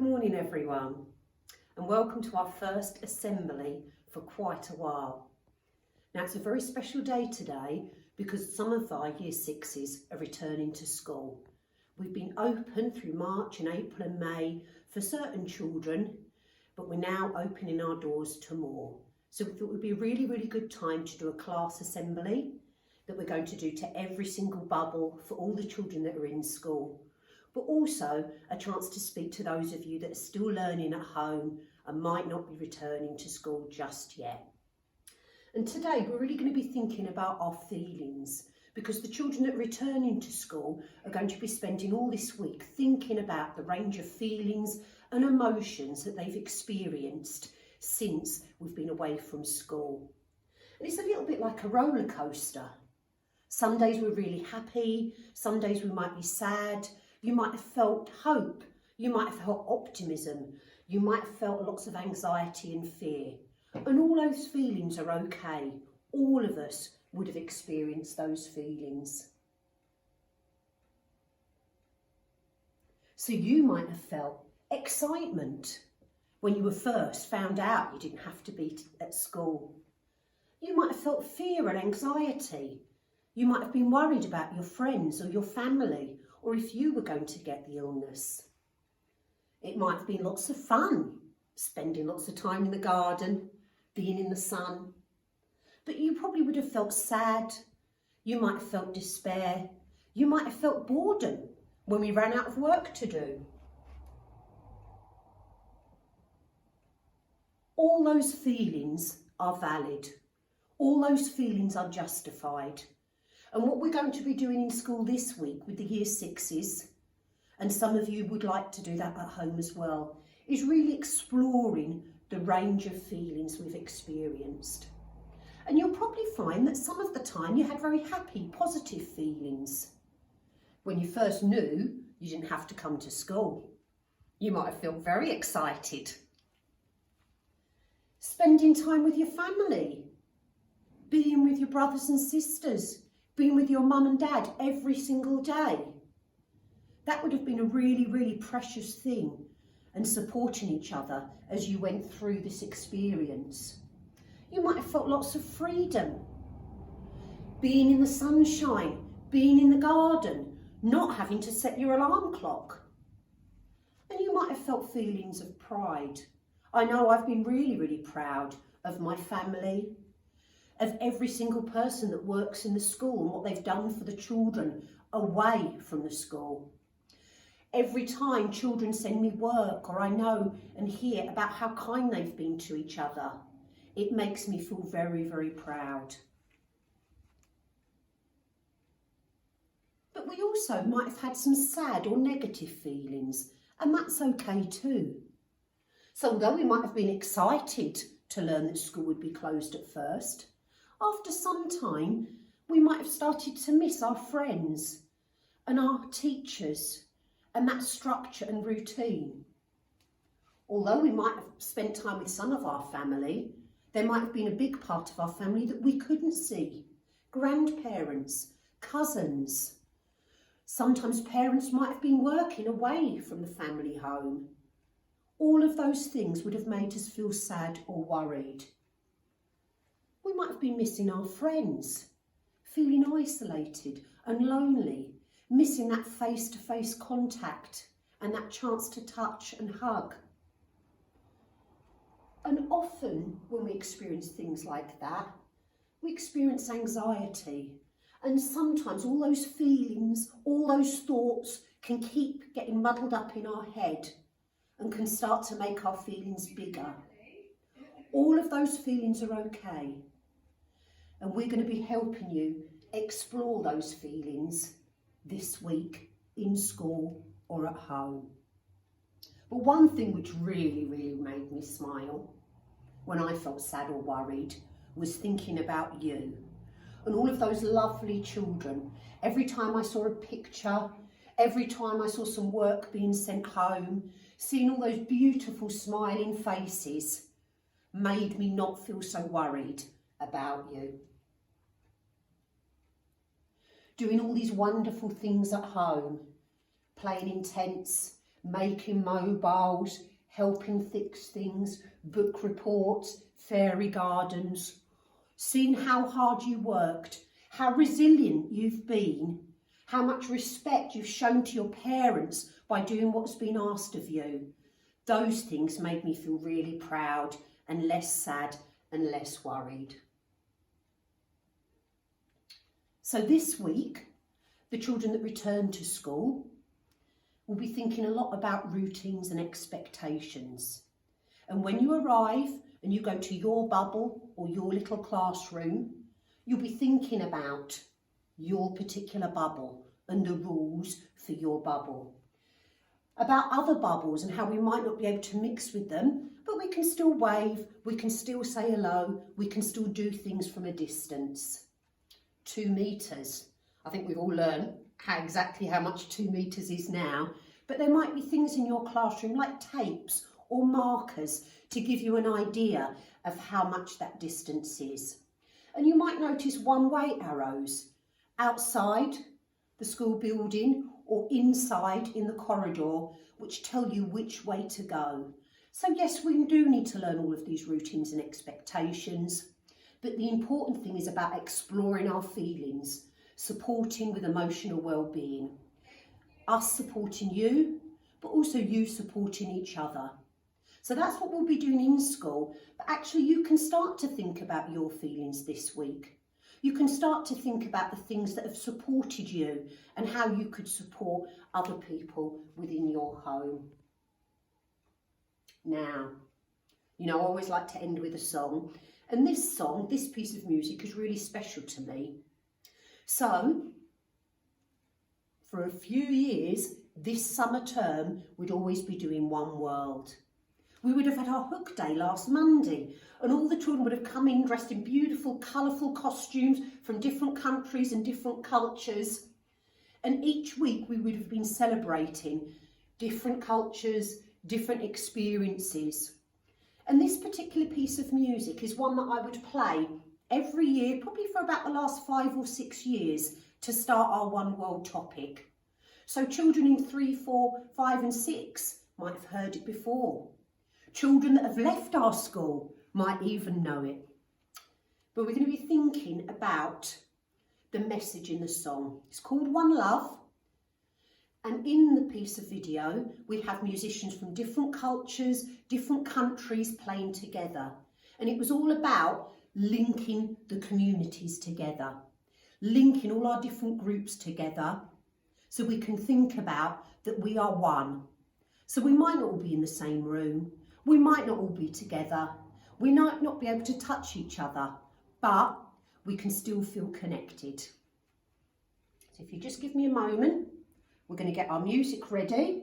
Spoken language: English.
morning everyone, and welcome to our first assembly for quite a while. Now it's a very special day today because some of our Year 6s are returning to school. We've been open through March and April and May for certain children, but we're now opening our doors to more. So we thought it would be a really good time to do a class assembly that we're going to do to every single bubble for all the children that are in school, but also a chance to speak to those of you that are still learning at home and might not be returning to school just yet. And today we're really going to be thinking about our feelings, because the children that are returning to school are going to be spending all this week thinking about the range of feelings and emotions that they've experienced since we've been away from school. And it's a little bit like a roller coaster. Some days we're really happy, some days we might be sad. You might have felt hope, you might have felt optimism, you might have felt lots of anxiety and fear. And all those feelings are okay. All of us would have experienced those feelings. So you might have felt excitement when you were first found out you didn't have to be at school. You might have felt fear and anxiety. You might have been worried about your friends or your family, or if you were going to get the illness. It might have been lots of fun, spending lots of time in the garden, being in the sun. But you probably would have felt sad, you might have felt despair, you might have felt boredom when we ran out of work to do. All those feelings are valid, all those feelings are justified. And what we're going to be doing in school this week with the Year 6s, and some of you would like to do that at home as well, is really exploring the range of feelings we've experienced. And you'll probably find that some of the time you had very happy, positive feelings. When you first knew you didn't have to come to school, you might have felt very excited. Spending time with your family, being with your brothers and sisters, being with your mum and dad every single day. That would have been a really precious thing, and supporting each other as you went through this experience. You might have felt lots of freedom, being in the sunshine, being in the garden, not having to set your alarm clock. And you might have felt feelings of pride. I know I've been really proud of my family, of every single person that works in the school and what they've done for the children away from the school. Every time children send me work, or I know and hear about how kind they've been to each other, it makes me feel very proud. But we also might have had some sad or negative feelings, and that's okay too. So although we might have been excited to learn that school would be closed at first, after some time, we might have started to miss our friends and our teachers and that structure and routine. Although we might have spent time with some of our family, there might have been a big part of our family that we couldn't see. Grandparents, cousins. Sometimes parents might have been working away from the family home. All of those things would have made us feel sad or worried. We might have been missing our friends, feeling isolated and lonely, missing that face-to-face contact and that chance to touch and hug. And often when we experience things like that, we experience anxiety. And sometimes all those feelings, all those thoughts can keep getting muddled up in our head and can start to make our feelings bigger. All of those feelings are okay. And we're going to be helping you explore those feelings this week in school or at home. But one thing which really made me smile when I felt sad or worried was thinking about you and all of those lovely children. Every time I saw a picture, every time I saw some work being sent home, seeing all those beautiful smiling faces made me not feel so worried about you. Doing all these wonderful things at home, playing in tents, making mobiles, helping fix things, book reports, fairy gardens, seeing how hard you worked, how resilient you've been, how much respect you've shown to your parents by doing what's been asked of you. Those things made me feel really proud and less sad and less worried. So this week, the children that return to school will be thinking a lot about routines and expectations. And when you arrive and you go to your bubble or your little classroom, you'll be thinking about your particular bubble and the rules for your bubble. About other bubbles and how we might not be able to mix with them, but we can still wave, we can still say hello, we can still do things from a distance. 2 metres. I think we've all learned exactly how much 2 metres is now, but there might be things in your classroom like tapes or markers to give you an idea of how much that distance is. And you might notice one-way arrows outside the school building or inside in the corridor, which tell you which way to go. So yes, we do need to learn all of these routines and expectations, but the important thing is about exploring our feelings, supporting with emotional well-being, us supporting you, but also you supporting each other. So that's what we'll be doing in school, but actually you can start to think about your feelings this week. You can start to think about the things that have supported you and how you could support other people within your home. Now, I always like to end with a song, and this song, this piece of music is really special to me. So, for a few years, this summer term, we'd always be doing One World. We would have had our Hook Day last Monday, and all the children would have come in dressed in beautiful, colourful costumes from different countries and different cultures. And each week we would have been celebrating different cultures, different experiences. And this particular piece of music is one that I would play every year, probably for about the last 5 or 6 years, to start our One World topic. So children in 3, 4, 5 and 6 might have heard it before. Children that have left our school might even know it. But we're going to be thinking about the message in the song. It's called One Love. And in the piece of video, we have musicians from different cultures, different countries playing together. And it was all about linking the communities together, linking all our different groups together so we can think about that we are one. So we might not all be in the same room. We might not all be together. We might not be able to touch each other, but we can still feel connected. So if you just give me a moment, we're going to get our music ready.